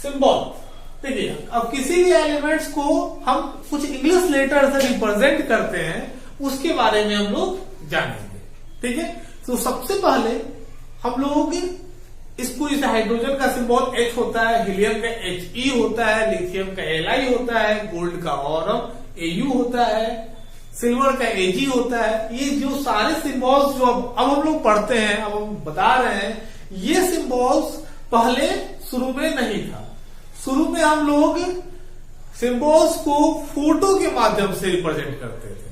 Symbol. देखिए, अब किसी भी एलिमेंट्स को हम कुछ इंग्लिश लेटर से रिप्रेजेंट करते हैं, उसके बारे में हम लोग जानेंगे। ठीक है, तो सबसे पहले हम लोग इसको, इस हाइड्रोजन का सिंबल H होता है, हीलियम का He होता है, लिथियम का Li होता है, गोल्ड का ऑरम Au होता है, सिल्वर का Ag होता है। ये जो सारे सिंबल्स जो अब हम लोग पढ़ते हैं, अब हम बता रहे हैं, ये सिंबल्स पहले शुरू में नहीं था। शुरू में हम लोग सिंबल्स को फोटो के माध्यम से रिप्रेजेंट करते थे।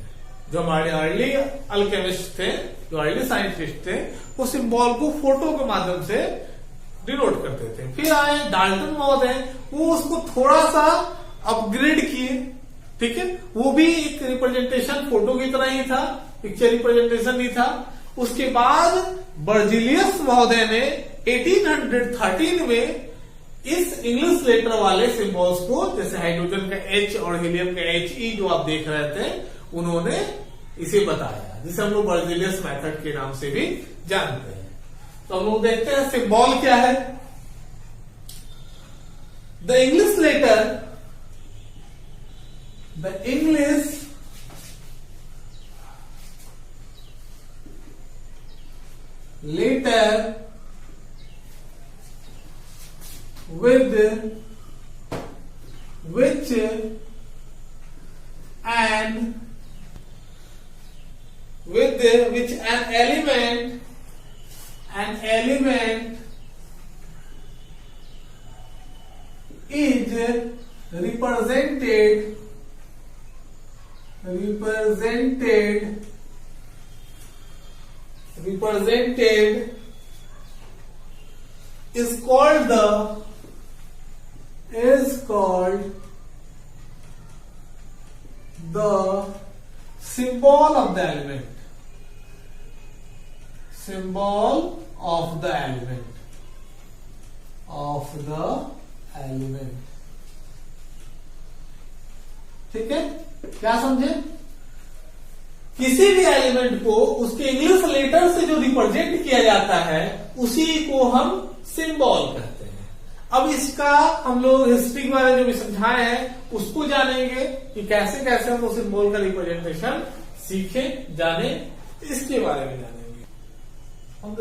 जो हमारे अर्ली अल्केमिस्ट थे, जो अर्ली साइंटिस्ट थे, वो सिंबल को फोटो के माध्यम से डिनोट करते थे। फिर आए डाल्टन महोदय, वो उसको थोड़ा सा अपग्रेड किए। ठीक है, वो भी एक रिप्रेजेंटेशन फोटो की तरह ही था, पिक्चर रिप्रेजेंटेशन ही था। उसके बाद बर्जिलियस महोदय ने 1813 में इस इंग्लिश लेटर वाले सिंबल्स को, जैसे हाइड्रोजन का H और हीलियम का He जो आप देख रहे थे, उन्होंने इसे बताया, जिसे हम लोग बर्जिलियस मेथड के नाम से भी जानते हैं। तो हम लोग देखते हैं सिंबल क्या है। The English letter, the English letter with which an element is represented is called the symbol of the element. Symbol of the element. ठीक है, क्या समझे? किसी भी एलिमेंट को उसके इंग्लिश लेटर से जो रिप्रेजेंट किया जाता है, उसी को हम सिंबल कहते हैं। अब इसका हम लोग हिस्ट्री के बारे में जो भी समझाए हैं, उसको जानेंगे कि कैसे कैसे हम उस सिंबल का रिप्रेजेंटेशन सीखे, जाने, इसके बारे में जानेंगे। हम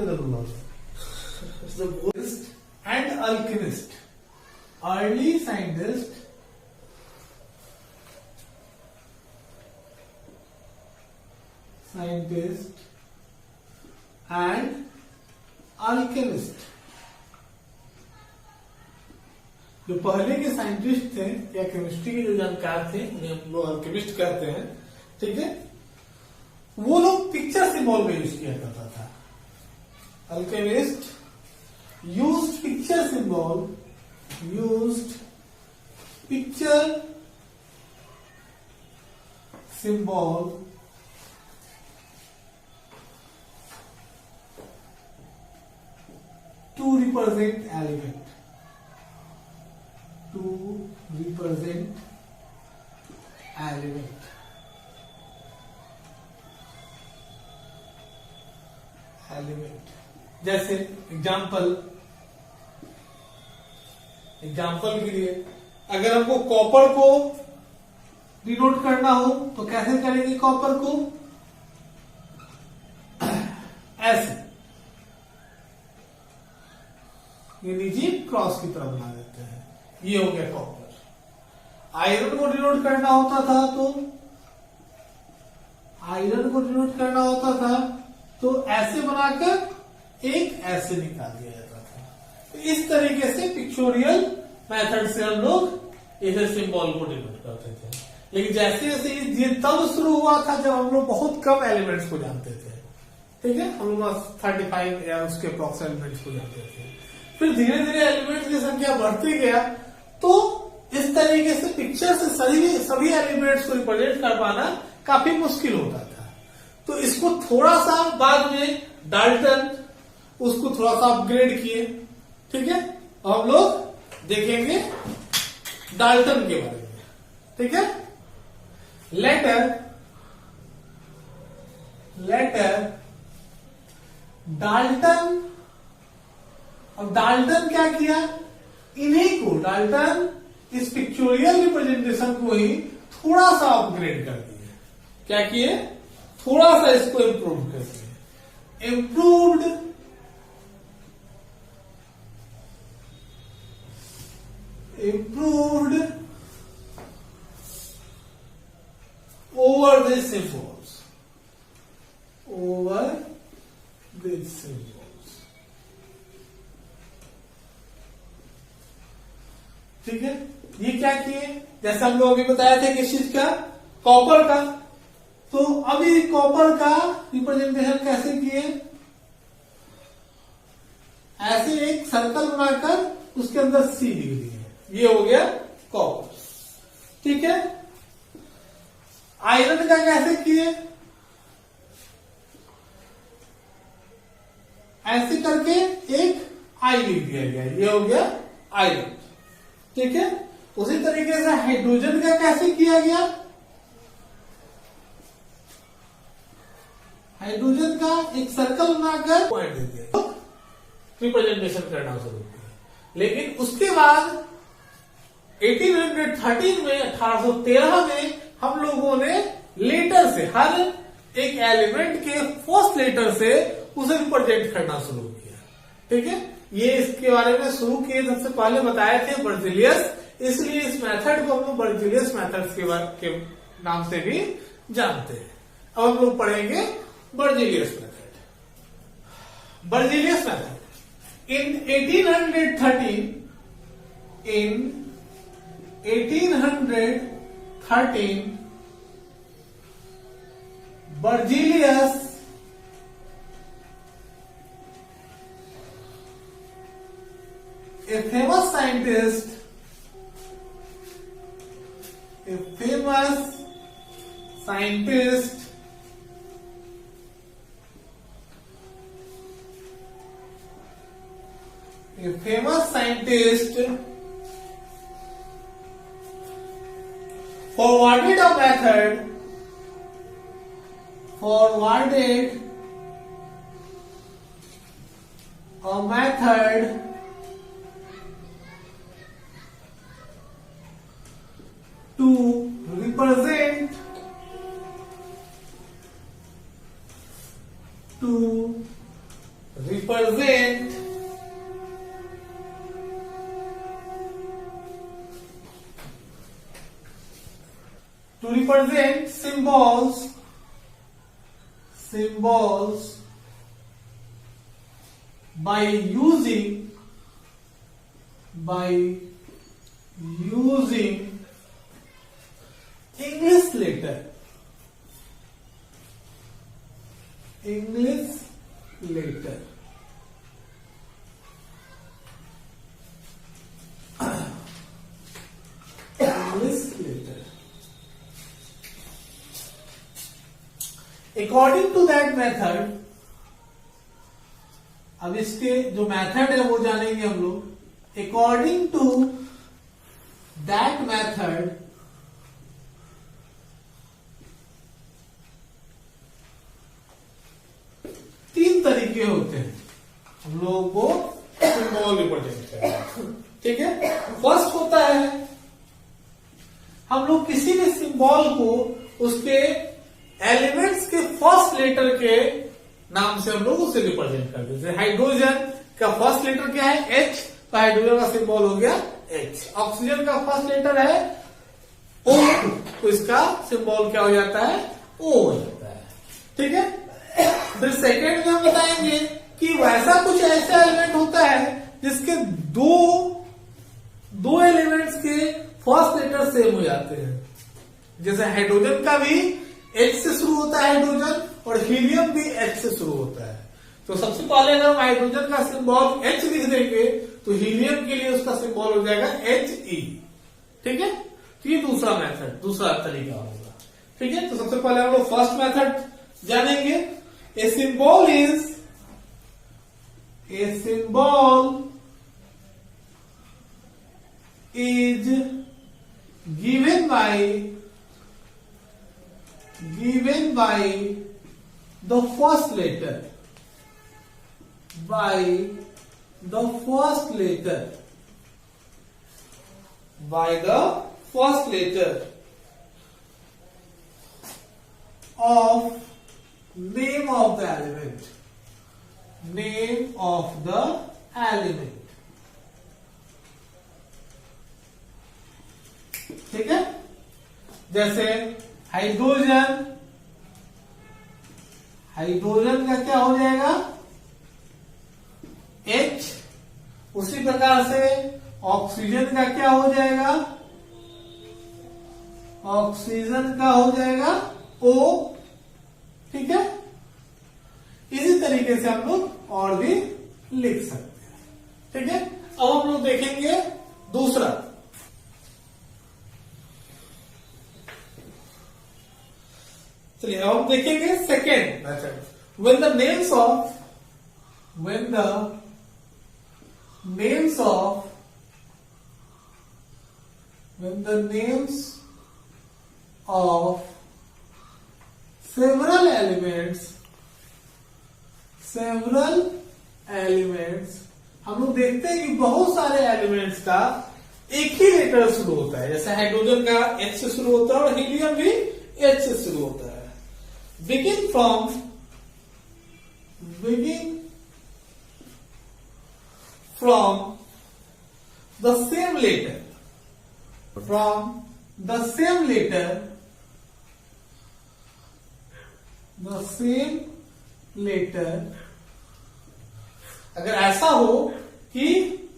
and alchemist, early scientist and alchemist, जो पहले के साइंटिस्ट थे या केमिस्ट्री के जो जानकार थे, उन्हें हम लोग अल्केमिस्ट कहते हैं। ठीक है, वो लोग पिक्चर सिंबल में यूज किया करता था। Alchemist used picture symbol, to represent element. जैसे एग्जाम्पल के लिए, अगर हमको कॉपर को डिनोट करना हो तो कैसे करेंगे? कॉपर को ऐसे, ये नीचे क्रॉस की तरह बना देते हैं, ये हो गया कॉपर। आयरन को डिनोट करना होता था तो ऐसे बनाकर एक ऐसे निकाल दिया जाता था। तो इस तरीके से पिक्चोरियल मेथड से हम लोग इसे सिंबल को डिनोट करते थे। लेकिन जैसे जैसे ये तब शुरू हुआ था जब हम लोग बहुत कम एलिमेंट्स को जानते थे। ठीक है, हम लोग 35 या उसके अप्रॉक्स एलिमेंट्स को जानते थे। फिर धीरे धीरे एलिमेंट्स की संख्या बढ़ती गया, तो इस तरीके से पिक्चर से सभी एलिमेंट्स को रिप्रेजेंट कर पाना काफी मुश्किल होता था। तो इसको थोड़ा सा बाद में डाल्टन उसको थोड़ा सा अपग्रेड किए। ठीक है, हम लोग देखेंगे डाल्टन के बारे में। ठीक है, लेटर डाल्टन। अब डाल्टन क्या किया? इन्हीं को डाल्टन इस पिक्चोरियल रिप्रेजेंटेशन को ही थोड़ा सा अपग्रेड कर दिए। क्या किए? थोड़ा सा इसको इम्प्रूव कर दिए। Improved over this symbols, over this symbols. ठीक है, ये क्या किए? जैसे हम लोग अभी बताया था किस चीज का? कॉपर का। तो अभी कॉपर का रिप्रेजेंटेशन कैसे किए? ऐसे एक सर्कल बनाकर उसके अंदर सी लिख दिए, ये हो गया कॉपर। ठीक है, आयरन का कैसे किए? ऐसे करके एक आई लिख दिया गया, ये हो गया आयरन। ठीक है, उसी तरीके से हाइड्रोजन का कैसे किया गया? हाइड्रोजन का एक सर्कल बनाकर पॉइंट दे दिया, रिप्रेजेंटेशन करना शुरू किया। लेकिन उसके बाद 1813 में 1813 में हम लोगों ने लेटर से, हर एक एलिमेंट के फर्स्ट लेटर से उसे रिप्रेजेंट करना शुरू किया। ठीक है, ये इसके बारे में शुरू किए, सबसे पहले बताए थे बर्जिलियस, इसलिए इस मेथड को हम लोग बर्जिलियस मेथड के नाम से भी जानते हैं। अब हम लोग पढ़ेंगे Berzelius method. Berzelius method in 1813 Berzelius a famous scientist forwarded a method to represent symbols by using English letter. According to that method, अब इसके जो मेथड है वो जानेंगे हम लोग। According to that method, तीन तरीके होते हैं हम लोगों को सिंबल रिप्रेजेंट करना। ठीक है, फर्स्ट होता है हम लोग किसी भी सिंबल को उसके एलिमेंट्स के फर्स्ट लेटर के नाम से हम लोग उसे रिप्रेजेंट करते हैं। जैसे हाइड्रोजन का फर्स्ट लेटर क्या है? H, तो हाइड्रोजन का सिंबल हो गया H। ऑक्सीजन का फर्स्ट लेटर है O, तो इसका सिंबल क्या हो जाता है? O हो जाता है। ठीक है, फिर सेकेंड में हम बताएंगे कि वैसा कुछ ऐसा एलिमेंट होता है जिसके दो एलिमेंट्स के फर्स्ट लेटर सेम हो जाते हैं। जैसे हाइड्रोजन का भी H से शुरू होता है हाइड्रोजन, और हीलियम भी H से शुरू होता है। तो सबसे पहले अगर हम हाइड्रोजन का सिंबल H लिख देंगे तो हीलियम के लिए उसका सिंबल हो जाएगा He। ठीक है, तो ये दूसरा मेथड, दूसरा तरीका होगा। ठीक है, तो सबसे पहले हम लोग फर्स्ट मेथड जानेंगे। A symbol is given by the first letter, by the first letter of name of the element. Name of the element. ठीक है, जैसे हाइड्रोजन, हाइड्रोजन का क्या हो जाएगा? H। उसी प्रकार से ऑक्सीजन का क्या हो जाएगा? ऑक्सीजन का हो जाएगा O। ठीक है, इसी तरीके से हम लोग और भी लिख सकते हैं। ठीक है, अब हम लोग देखेंगे दूसरा। चलिए अब हम देखेंगे second method. when the names of several elements हम लोग देखते हैं कि बहुत सारे एलिमेंट्स का एक ही लेटर शुरू होता है। जैसे हाइड्रोजन का H से शुरू होता है और हीलियम भी H से शुरू होता है। begin from the same letter, अगर ऐसा हो कि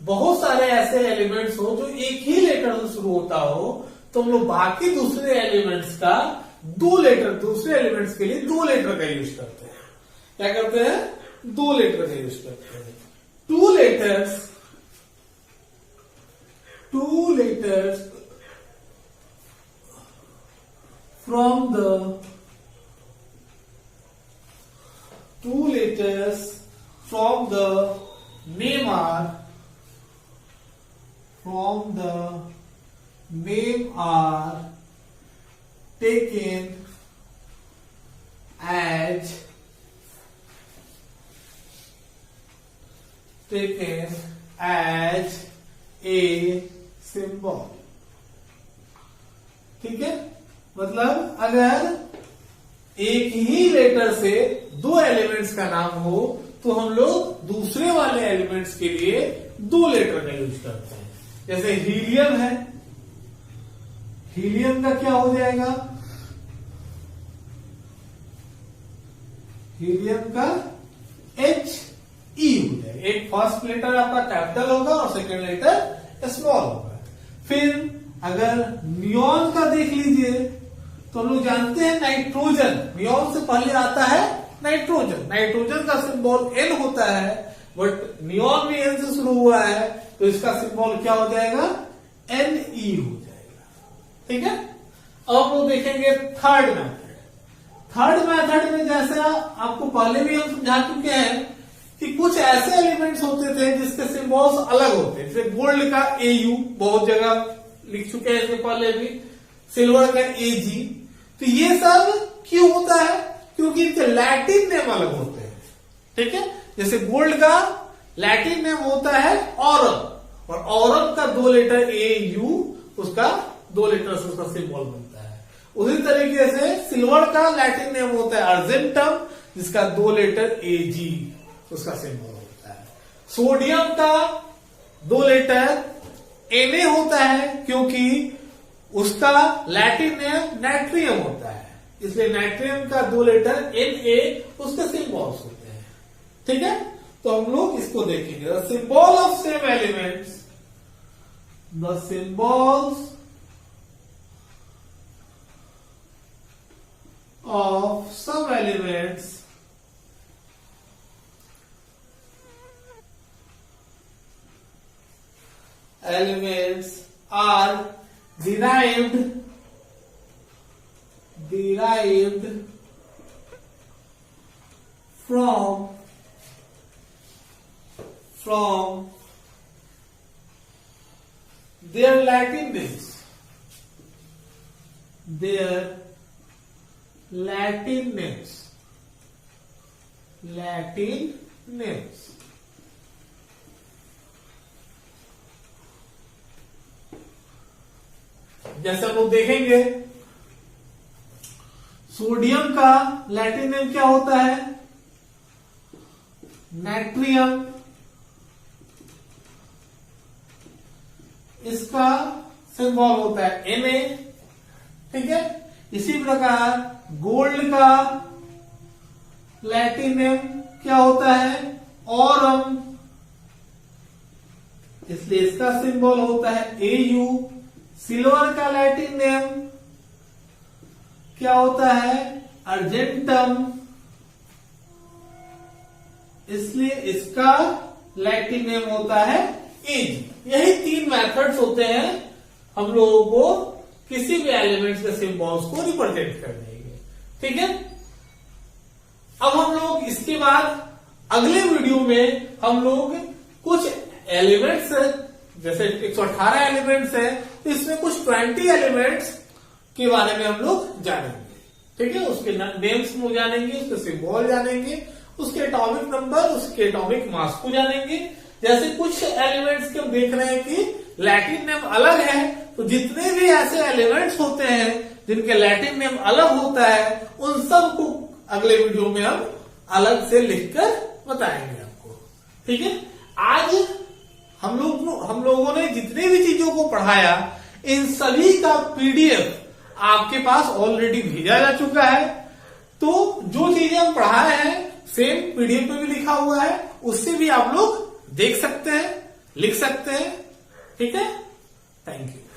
बहुत सारे ऐसे एलिमेंट्स हो जो एक ही लेटर से शुरू होता हो, तो हम लोग बाकी दूसरे एलिमेंट्स का दूसरे एलिमेंट्स के लिए 2 लेटर का यूज करते हैं। क्या करते हैं? 2 लेटर का यूज करते हैं। 2 letters from the name are taken as a symbol। ठीक है, मतलब अगर एक ही लेटर से 2 एलिमेंट्स का नाम हो तो हम लोग दूसरे वाले एलिमेंट्स के लिए 2 लेटर का यूज करते हैं। जैसे हीलियम है, हीलियम का क्या हो जाएगा? हीलियम का HE हो जाएगा। एक फर्स्ट लेटर आपका कैपिटल होगा और सेकंड लेटर स्मॉल होगा। फिर अगर नियॉन का देख लीजिए तो हम लोग जानते हैं नाइट्रोजन, नियॉन से पहले आता है नाइट्रोजन का सिंबल N होता है, बट नियॉन भी N से शुरू हुआ है तो इसका सिंबल क्या हो जाएगा? Ne हो जाएगा। ठीक है, अब हम लोग देखेंगे थर्ड मेथड में जैसा आपको पहले भी हम समझा चुके हैं कि कुछ ऐसे एलिमेंट्स होते थे जिसके सिंबल्स अलग होते हैं। जैसे गोल्ड का AU बहुत जगह लिख चुके हैं इसके पहले भी, सिल्वर का AG। तो ये सब क्यों होता है? क्योंकि इनके लैटिन नेम अलग होते हैं। ठीक है, जैसे गोल्ड का लैटिन नेम होता है ऑरम, और ऑरम का 2 लेटर AU, उसका 2 लेटर से उसका सिंबल बनता है। उसी तरीके से सिल्वर का लैटिन नेम होता है अर्जेंटम, जिसका 2 लेटर AG उसका सिंबल होता है। सोडियम का 2 लेटर Na होता है क्योंकि उसका लैटिन नेम नाइट्रियम होता है, इसलिए नाइट्रियम का 2 लेटर Na उसके सिंबल्स होते हैं। ठीक है, तो हम लोग इसको देखेंगे। The symbol of same elements, the symbols of some elements are derived from their Latin names. Latin names. जैसे हम लोग देखेंगे सोडियम का लैटिन नेम क्या होता है, नाइट्रियम। इसका सिंबल होता है Na, ठीक है। इसी प्रकार गोल्ड का लैटिन नेम क्या होता है, ऑरम, इसलिए इसका सिंबल होता है Au। सिल्वर का लैटिन नेम क्या होता है, अर्जेंटम, इसलिए इसका लैटिन नेम होता है Ag। यही 3 मेथड्स होते हैं हम लोगों को किसी भी एलिमेंट्स के सिंबल्स को रिप्रेजेंट करने के, ठीक है। अब हम लोग इसके बाद अगले वीडियो में हम लोग कुछ एलिमेंट्स, जैसे 118 एलिमेंट्स है, तो इसमें कुछ 20 एलिमेंट्स के बारे में हम लोग जानेंगे, ठीक है। उसके नेम्स को जानेंगे, उसके सिंबल जानेंगे, उसके एटॉमिक नंबर, उसके एटॉमिक मास को जानेंगे। जैसे कुछ एलिमेंट्स के हम देख रहे हैं कि लैटिन नेम अलग है, तो जितने भी ऐसे एलिमेंट्स होते हैं जिनके लैटिन नेम अलग होता है, उन सब को अगले वीडियो में हम अलग से लिखकर बताएंगे आपको, ठीक है। आज हम लोगों ने जितने भी चीजों को पढ़ाया, इन सभी का पीडीएफ आपके पास ऑलरेडी भेजा जा चुका है। तो जो चीजें हम पढ़ाए हैं सेम पीडीएफ में भी लिखा हुआ है, उससे भी आप लोग देख सकते हैं, लिख सकते हैं, ठीक है। Thank you.